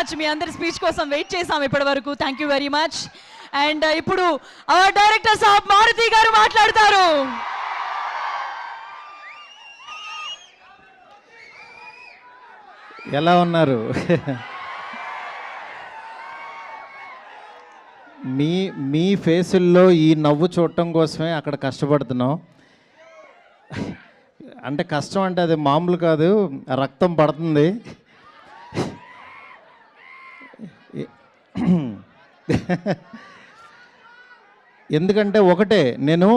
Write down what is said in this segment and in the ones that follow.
Much. మీ అందరి speech కోసం wait చేసాం ఇప్పటి వరకు. Thank you very much. And ఇప్పుడు అవర్ డైరెక్టర్ సాబ్ మారుతి గారు మాట్లాడతారు. ఎలా ఉన్నారు? మీ ఫేసుల్లో ఈ నవ్వు చూడటం కోసమే అక్కడ కష్టపడుతున్నాం. అంటే కష్టం అంటే అది మామూలు కాదు, రక్తం పడుతుంది. ఎందుకంటే ఒకటే, నేను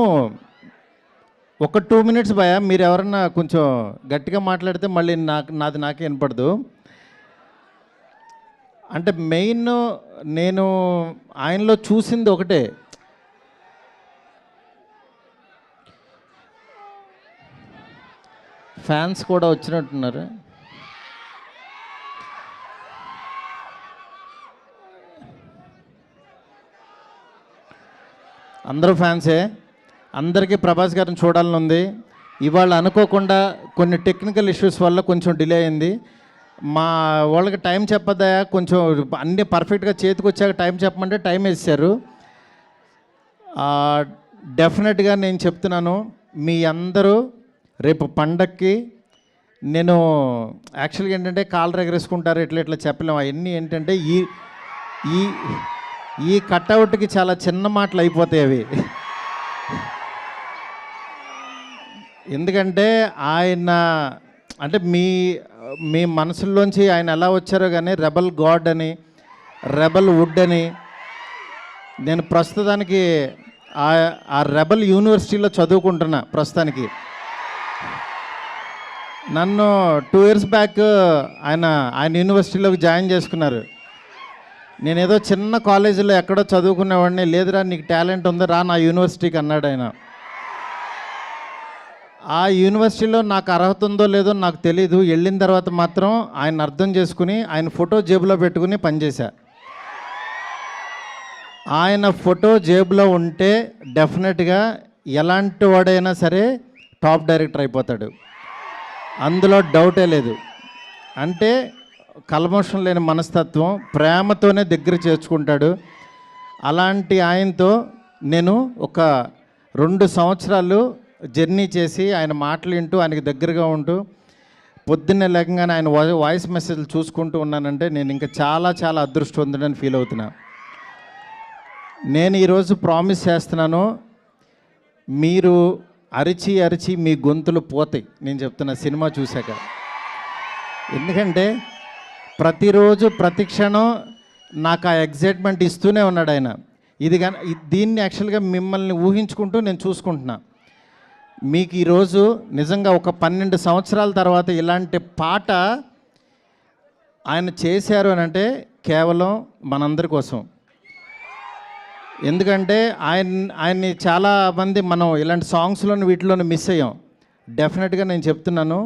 ఒక 2 మినిట్స్ భయ, మీరు ఎవరన్నా కొంచెం గట్టిగా మాట్లాడితే మళ్ళీ నాది నాకే వినపడదు. అంటే మెయిన్ నేను ఆయనలో చూసింది ఒకటే, ఫ్యాన్స్ కూడా వచ్చినట్టున్నారు. అందరూ ఫ్యాన్సే. అందరికీ ప్రభాస్ గారిని చూడాలని ఉంది. ఇవాళ అనుకోకుండా కొన్ని టెక్నికల్ ఇష్యూస్ వల్ల కొంచెం డిలే అయింది. మా వాళ్ళకి టైం చెప్పద్దా, కొంచెం అన్నీ పర్ఫెక్ట్గా చేతికి వచ్చాక టైం చెప్పమంటే టైం వేసారు. డెఫినెట్గా నేను చెప్తున్నాను, మీ అందరూ రేపు పండక్కి, నేను యాక్చువల్గా ఏంటంటే కాళ్ళు ఎగరేసుకుంటారు, ఇట్లా చెప్పలేము. అవన్నీ ఏంటంటే ఈ కట్అవుట్కి చాలా చిన్న మాటలు అయిపోతాయి అవి. ఎందుకంటే ఆయన అంటే మీ మనసుల్లోంచి ఆయన ఎలా వచ్చారో కానీ రెబల్ గాడ్ అని, రెబల్ వుడ్ అని, నేను ప్రస్తుతానికి ఆ రెబల్ యూనివర్సిటీలో చదువుకుంటున్నా ప్రస్తుతానికి. నన్ను 2 ఇయర్స్ బ్యాక్ ఆయన యూనివర్సిటీలోకి జాయిన్ చేసుకున్నారు. నేనేదో చిన్న కాలేజీలో ఎక్కడో చదువుకునేవాడిని. లేదురా నీకు టాలెంట్ ఉంది, రా నా యూనివర్సిటీకి అన్నాడు ఆయన. ఆ యూనివర్సిటీలో నాకు అర్హత ఉందో లేదో నాకు తెలీదు. వెళ్ళిన తర్వాత మాత్రం ఆయన అర్థం చేసుకుని ఆయన ఫోటో జేబులో పెట్టుకుని పనిచేశా. ఆయన ఫోటో జేబులో ఉంటే డెఫినెట్గా ఎలాంటి వాడైనా సరే టాప్ డైరెక్టర్ అయిపోతాడు, అందులో డౌటే లేదు. అంటే కల్మషం లేని మనస్తత్వం, ప్రేమతోనే దగ్గర చేర్చుకుంటాడు. అలాంటి ఆయనతో నేను ఒక 2 సంవత్సరాలు జర్నీ చేసి ఆయన మాటలు వింటూ ఆయనకి దగ్గరగా ఉంటూ పొద్దున్నే లేకగానే ఆయన వాయిస్ మెసేజ్లు చూసుకుంటూ ఉన్నానంటే నేను ఇంకా చాలా చాలా అదృష్టవంతుడని ఫీల్ అవుతున్నా. నేను ఈరోజు ప్రామిస్ చేస్తున్నాను, మీరు అరిచి అరిచి మీ గొంతులు పోతాయి నేను చెప్తున్నా సినిమా చూశాక. ఎందుకంటే ప్రతిరోజు ప్రతి క్షణం నాకు ఆ ఎగ్జైట్మెంట్ ఇస్తూనే ఉన్నాడు ఆయన. దీన్ని యాక్చువల్గా మిమ్మల్ని ఊహించుకుంటూ నేను చూసుకుంటున్నా. మీకు ఈరోజు నిజంగా ఒక 12 సంవత్సరాల తర్వాత ఇలాంటి పాట ఆయన చేశారు అని అంటే కేవలం మనందరి కోసం. ఎందుకంటే ఆయన్ని చాలామంది మనం ఇలాంటి సాంగ్స్లోని వీటిలోని మిస్ అయ్యాం. డెఫినెట్గా నేను చెప్తున్నాను,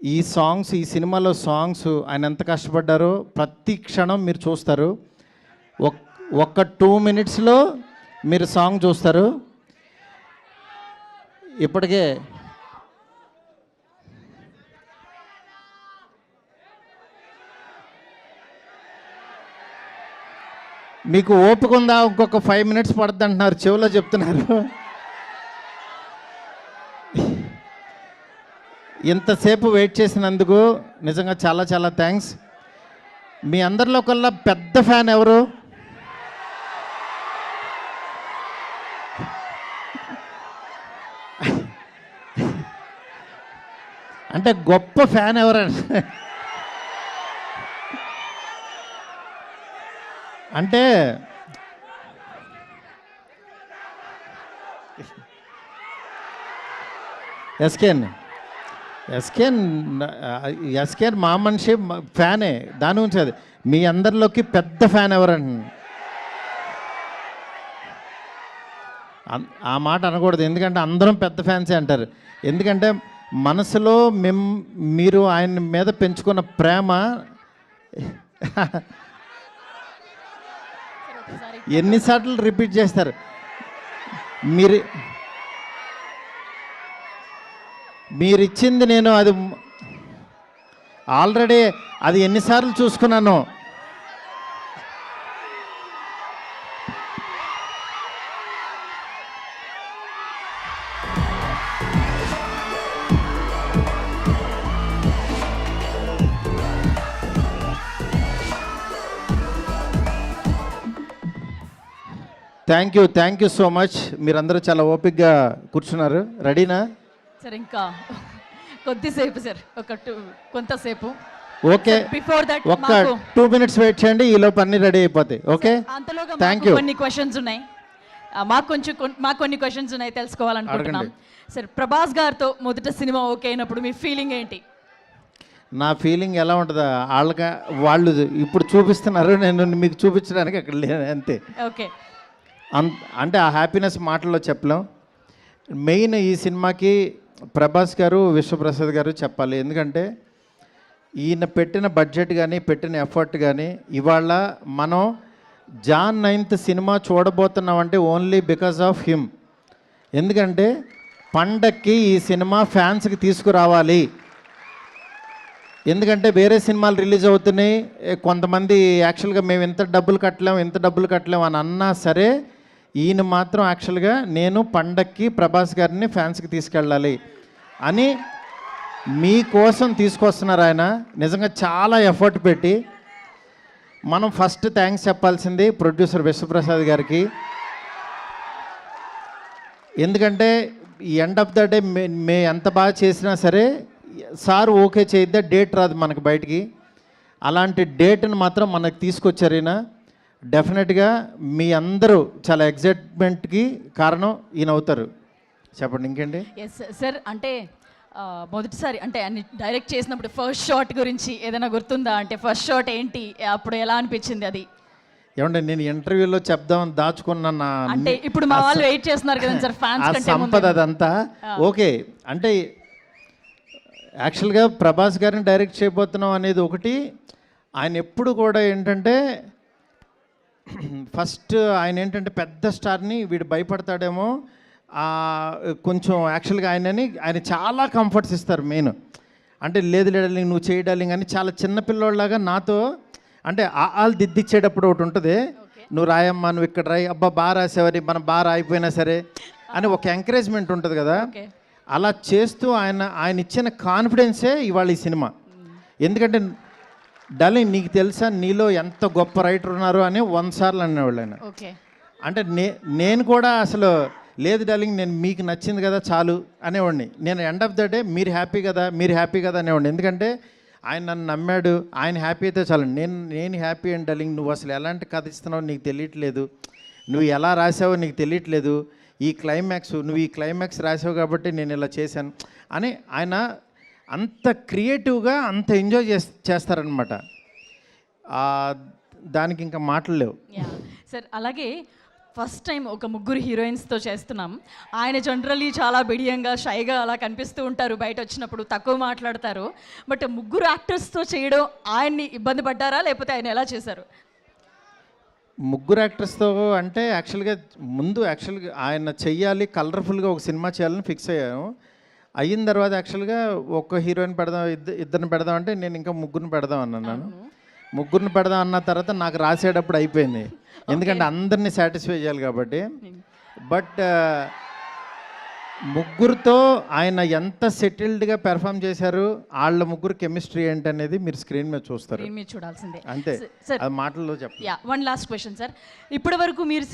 ఈ సినిమాలో సాంగ్స్ ఆయన ఎంత కష్టపడ్డారో ప్రతి క్షణం మీరు చూస్తారు. ఒక్క 2 మినిట్స్లో మీరు సాంగ్ చూస్తారు. ఇప్పటికే మీకు ఓపిక ఉందా, ఇంకొక 5 మినిట్స్ పడుతుంది అంటున్నారు, చెవిలో చెప్తున్నారు. ఇంతసేపు వెయిట్ చేసినందుకు నిజంగా చాలా చాలా థ్యాంక్స్. మీ అందరిలో కల్లా పెద్ద ఫ్యాన్ ఎవరు? అంటే గొప్ప ఫ్యాన్ ఎవరంటే అంటే ఎస్కేన్ మా మనిషి ఫ్యానే, దాని గురించి అది. మీ అందరిలోకి పెద్ద ఫ్యాన్ ఎవరండి? ఆ మాట అనకూడదు, ఎందుకంటే అందరం పెద్ద ఫ్యాన్సే అంటారు. ఎందుకంటే మనసులో మీరు ఆయన మీద పెంచుకున్న ప్రేమ ఎన్నిసార్లు రిపీట్ చేస్తారు. మీరిచ్చింది నేను అది ఆల్రెడీ అది ఎన్నిసార్లు చూసుకున్నాను. Thank you so much. మీరందరూ చాలా ఓపిక్గా కూర్చున్నారు. రెడీనా? సార్ ఇంకా కొద్దిసేపు సార్, కొంతసేపు. ఓకే, బిఫోర్ దట్ ఒక్క 2 minutes వెయిట్ చేయండి, ఈలోపు అన్ని రెడీ అయిపోతాయి. ఓకే, అంతలోగా థ్యాంక్ యూ. కొన్ని క్వశ్చన్స్ ఉన్నాయి, మాకు కొన్ని క్వశ్చన్స్ ఉన్నాయి, తెలుసుకోవాలనుకుంటున్నాం. సార్, ప్రభాస్ గారితో మొదట సినిమా ఓకే అయినప్పుడు మీ ఫీలింగ్ ఏంటి? నా ఫీలింగ్ ఎలా ఉంటుందా, వాళ్ళు ఇప్పుడు చూపిస్తున్నారు, నేను మీకు చూపించడానికి అక్కడ లేను అంతే. ఓకే, అంటే ఆ హ్యాపీనెస్ మాటల్లో చెప్పలేం. మెయిన్ ఈ సినిమాకి ప్రభాస్ గారు, విశ్వప్రసాద్ గారు చెప్పాలి. ఎందుకంటే ఈయన పెట్టిన బడ్జెట్ కానీ, పెట్టిన ఎఫర్ట్ కానీ, ఇవాళ మనం జాన్ 9th సినిమా చూడబోతున్నామంటే ఓన్లీ బికాస్ ఆఫ్ హిమ్. ఎందుకంటే పండక్కి ఈ సినిమా ఫ్యాన్స్కి తీసుకురావాలి. ఎందుకంటే వేరే సినిమాలు రిలీజ్ అవుతున్నాయి, కొంతమంది యాక్చువల్గా మేము ఇంత డబ్బులు కట్టలేము అని అన్నా సరే, ఈయన మాత్రం యాక్చువల్గా నేను పండక్కి ప్రభాస్ గారిని ఫ్యాన్స్కి తీసుకెళ్ళాలి అని మీకోసం తీసుకొస్తున్నారు. ఆయన నిజంగా చాలా ఎఫర్ట్ పెట్టి. మనం ఫస్ట్ థ్యాంక్స్ చెప్పాల్సింది ప్రొడ్యూసర్ విశ్వప్రసాద్ గారికి. ఎందుకంటే ఎండ్ ఆఫ్ ద డే మే ఎంత బాగా చేసినా సరే సార్ ఓకే చేయిద్దా డేట్ రాదు మనకు బయటికి. అలాంటి డేట్ని మాత్రం మనకు తీసుకొచ్చారు ఈయన. డెఫినెట్గా మీ అందరూ చాలా ఎగ్జైట్మెంట్కి కారణం ఈయన అవుతారు. చెప్పండి ఇంకేంటి. ఎస్ సార్, అంటే మొదటిసారి అంటే అన్ని డైరెక్ట్ చేసినప్పుడు ఫస్ట్ షాట్ గురించి ఏదైనా గుర్తుందా? అంటే ఫస్ట్ షాట్ ఏంటి, అప్పుడు ఎలా అనిపించింది అది? ఏమంటే నేను ఇంటర్వ్యూలో చెప్దామని దాచుకున్న నా అంటే ఇప్పుడు మా వాళ్ళు వెయిట్ చేస్తున్నారు కదా సార్, ఫ్యాన్స్ కంటే సంపద అదంతా ఓకే. అంటే యాక్చువల్గా ప్రభాస్ గారిని డైరెక్ట్ చేయబోతున్నాం అనేది ఒకటి. ఆయన ఎప్పుడు కూడా ఏంటంటే ఫస్ట్ ఆయన ఏంటంటే పెద్ద స్టార్ని వీడు భయపడతాడేమో కొంచెం. యాక్చువల్గా ఆయన చాలా కంఫర్ట్స్ ఇస్తారు. మెయిన్ అంటే లేదు డార్లింగ్ నువ్వు చేయి డార్లింగ్ అని చాలా చిన్నపిల్లోళ్ళలాగా నాతో అంటే ఆలు దిద్దిచ్చేటప్పుడు ఒకటి ఉంటుంది, నువ్వు రాయమ్మా, నువ్వు ఇక్కడ రాయి, అబ్బా బాగా రాసేవారి, మనం బాగా రాయిపోయినా సరే అని ఒక ఎంకరేజ్మెంట్ ఉంటుంది కదా. అలా చేస్తూ ఆయన ఇచ్చిన కాన్ఫిడెన్సే ఇవాళ ఈ సినిమా. ఎందుకంటే డార్లింగ్ నీకు తెలుసా నీలో ఎంత గొప్ప రైటర్ ఉన్నారు అని 100 సార్లు అనేవాళ్ళు ఆయన. అంటే నేను కూడా అసలు లేదు డార్లింగ్ నేను మీకు నచ్చింది కదా చాలు అనేవాడిని. నేను ఎండ్ ఆఫ్ ద డే మీరు హ్యాపీ కదా అనేవాడిని. ఎందుకంటే ఆయన నన్ను నమ్మాడు, ఆయన హ్యాపీ అయితే చాలు. నేను హ్యాపీ అండ్ డార్లింగ్ నువ్వు అసలు ఎలాంటి కథ ఇస్తున్నావు నీకు తెలియట్లేదు, నువ్వు ఎలా రాసావో నీకు తెలియట్లేదు, నువ్వు ఈ క్లైమాక్స్ రాసావు కాబట్టి నేను ఇలా చేశాను అని ఆయన అంత క్రియేటివ్గా అంత ఎంజాయ్ చేస్తారనమాట. దానికి ఇంకా మాటలు లేవు సార్. అలాగే ఫస్ట్ టైం ఒక ముగ్గురు హీరోయిన్స్తో చేస్తున్నాం. ఆయన జనరల్లీ చాలా బిడియంగా షైగా అలా కనిపిస్తూ ఉంటారు, బయట వచ్చినప్పుడు తక్కువ మాట్లాడతారు. బట్ ముగ్గురు యాక్టర్స్తో చేయడం ఆయన్ని ఇబ్బంది పడ్డారా, లేకపోతే ఆయన ఎలా చేశారు? ముగ్గురు యాక్టర్స్తో అంటే యాక్చువల్గా ఆయన చెయ్యాలి, కలర్ఫుల్గా ఒక సినిమా చేయాలని ఫిక్స్ అయ్యాను. అయిన తర్వాత యాక్చువల్గా ఒక హీరోయిన్ పెడదాం, ఇద్దరిని పెడదాం అంటే నేను ఇంకా ముగ్గురిని పెడదాం అన్నాను. ముగ్గురిని పెడదాం అన్న తర్వాత నాకు రాసేటప్పుడు అయిపోయింది, ఎందుకంటే అందరినీ సాటిస్ఫై చేయాలి కాబట్టి. బట్ ముగ్గురుతో ఆయన ఎంత సెటిల్డ్గా పెర్ఫామ్ చేశారు, వాళ్ళ ముగ్గురు కెమిస్ట్రీ ఏంటనేది మీరు స్క్రీన్ మీద చూస్తారు, చూడాల్సిందే అంతే. అది మాటల్లో చెప్పండి. One last question sir. ఇప్పటి వరకు మీరు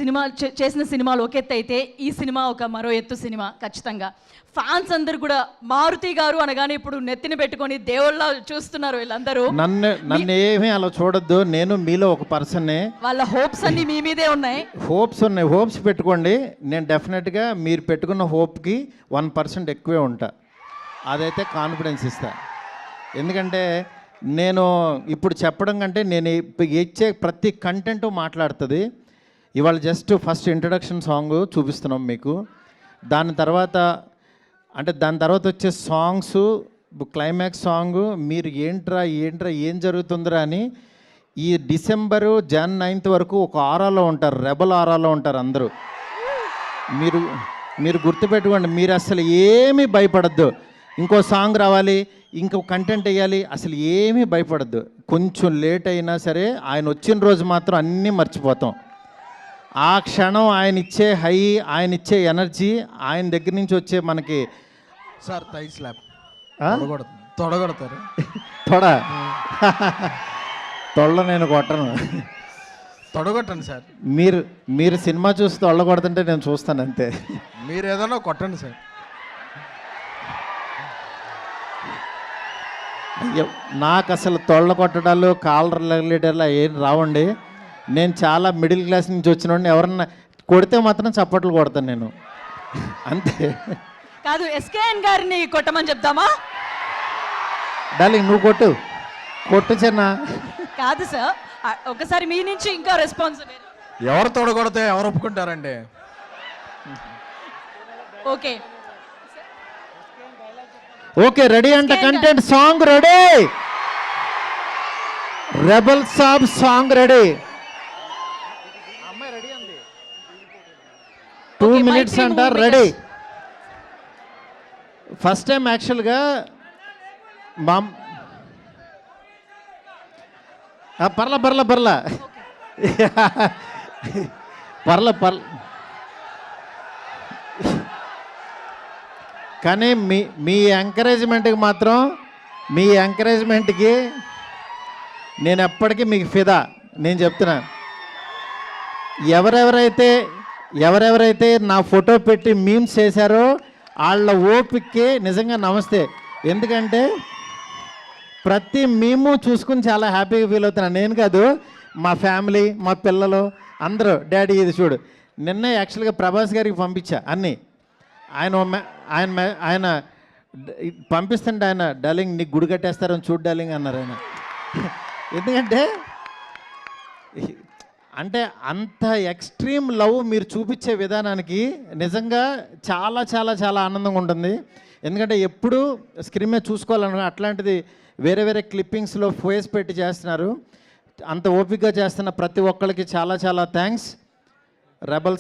చేసిన సినిమాలు ఒక ఎత్తు అయితే ఈ సినిమా ఒక మరో ఎత్తు సినిమా ఖచ్చితంగా. ఫ్యాన్స్ అందరు కూడా మారుతి గారు అనగానే ఇప్పుడు నెత్తిని పెట్టుకొని దేవుళ్ళ చూస్తున్నారు వీళ్ళందరూ. నన్ను ఏమీ అలా చూడొద్దు, నేను మీలో ఒక పర్సన్నే. వాళ్ళ హోప్స్ అన్ని మీ మీదే ఉన్నాయి. హోప్స్ పెట్టుకోండి. నేను డెఫినెట్గా మీరు పెట్టుకున్న హోప్కి 1% ఎక్కువే ఉంటా, అదైతే కాన్ఫిడెన్స్ ఇస్తా. ఎందుకంటే నేను ఇప్పుడు చెప్పడం కంటే నేను ఇచ్చే ప్రతి కంటెంట్ మాట్లాడుతుంది. ఇవాళ జస్ట్ ఫస్ట్ ఇంట్రడక్షన్ సాంగ్ చూపిస్తున్నాం మీకు. దాని తర్వాత వచ్చే సాంగ్స్, క్లైమాక్స్ సాంగ్ మీరు ఏంట్రా ఏం జరుగుతుందిరా అని ఈ డిసెంబరు Jan 9th వరకు ఒక ఆరాలో ఉంటారు, రెబల్ ఆరాలో ఉంటారు అందరూ. మీరు గుర్తుపెట్టుకోండి, మీరు అసలు ఏమీ భయపడద్దు. ఇంకో సాంగ్ రావాలి, ఇంకో కంటెంట్ వేయాలి, అసలు ఏమీ భయపడద్దు. కొంచెం లేట్ అయినా సరే ఆయన వచ్చిన రోజు మాత్రం అన్నీ మర్చిపోతాం. ఆ క్షణం ఆయన ఇచ్చే హై, ఆయన ఇచ్చే ఎనర్జీ, ఆయన దగ్గర నుంచి వచ్చే మనకి సార్ థై స్లాప్ తొడ తొడ నేను కొట్టను. తొడగొట్టండి సార్. మీరు మీరు సినిమా చూసి తొళ్ళగొడుతుంటే నేను చూస్తాను అంతే. మీరు ఏదైనా కొట్టండి సార్. అయ్యో, నాకు అసలు తొళ్ళ కొట్టడాలు కాలర్ రిలేటర్లు ఏం రావండి. నేను చాలా మిడిల్ క్లాస్ నుంచి వచ్చినోడిని. ఎవరన్నా కొడితే మాత్రం చప్పట్లు కొడతాను నేను అంతే. కాదు, ఎస్కేఎన్ గారిని కొట్టమని చెప్దామా? డార్లింగ్ నువ్వు కొట్టు కొట్టు చిన్న. కాదు సార్, ఒకసారి మీ నుంచి ఇంకా రెస్పాన్స్. ఎవరు తొడగొడితే ఎవరు ఒప్పుకుంటారండి? ఓకే ఓకే రెడీ అంట. Content song ready. Rebel Saab song ready. 2 Okay, minutes Maitri అంట movie ready. makers. First time యాక్చువల్గా మా పర్ల పర్ల పర్ల పర్ల పర్ల కానీ మీ ఎంకరేజ్మెంట్కి మాత్రం, మీ ఎంకరేజ్మెంట్కి నేను ఎప్పటికీ మీకు ఫిదా. నేను చెప్తున్నా, ఎవరెవరైతే నా ఫోటో పెట్టి మీమ్స్ చేశారో వాళ్ళ ఓపిక్కి నిజంగా నమస్తే. ఎందుకంటే ప్రతి మీము చూసుకుని చాలా హ్యాపీగా ఫీల్ అవుతున్నాను. నేను కాదు, మా ఫ్యామిలీ, మా పిల్లలు అందరూ డాడీ ఇది చూడు. నిన్నే యాక్చువల్గా ప్రభాస్ గారికి పంపించా అన్నీ. ఆయన పంపిస్తుంటే ఆయన డార్లింగ్ నీకు గుడి కట్టేస్తారని చూడు డార్లింగ్ అన్నారు ఆయన. ఎందుకంటే అంటే అంత ఎక్స్ట్రీమ్ లవ్ మీరు చూపించే విధానానికి నిజంగా చాలా చాలా చాలా ఆనందంగా ఉంటుంది. ఎందుకంటే ఎప్పుడు స్క్రీన్ మీద చూసుకోవాలను, అట్లాంటిది వేరే వేరే క్లిప్పింగ్స్లో ఫేస్ పెట్టి చేస్తున్నారు. అంత ఓపికగా చేస్తున్న ప్రతి ఒక్కరికి చాలా చాలా థ్యాంక్స్. Rebel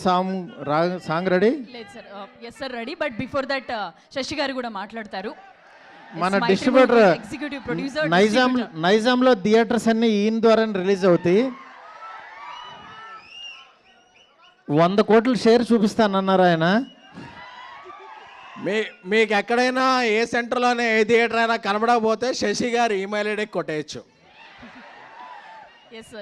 song ready. లేదు sir, yes sir ready. But before that Shashi గారు కూడా మాట్లాడతారు. మన డిస్ట్రిబ్యూటర్ ఎగ్జిక్యూటివ్ ప్రొడ్యూసర్ నైజాంలో థియేటర్స్ అన్నీ ఈయన ద్వారా రిలీజ్ అవుతాయి. 100 కోట్ల షేర్ చూపిస్తానన్నారు ఆయన. మీకు ఎక్కడైనా ఏ సెంటర్లోనే ఏ థియేటర్ అయినా కనబడకపోతే శశి గారు ఈమెయిల్ ఐడికి కొట్టేయచ్చు. ఎస్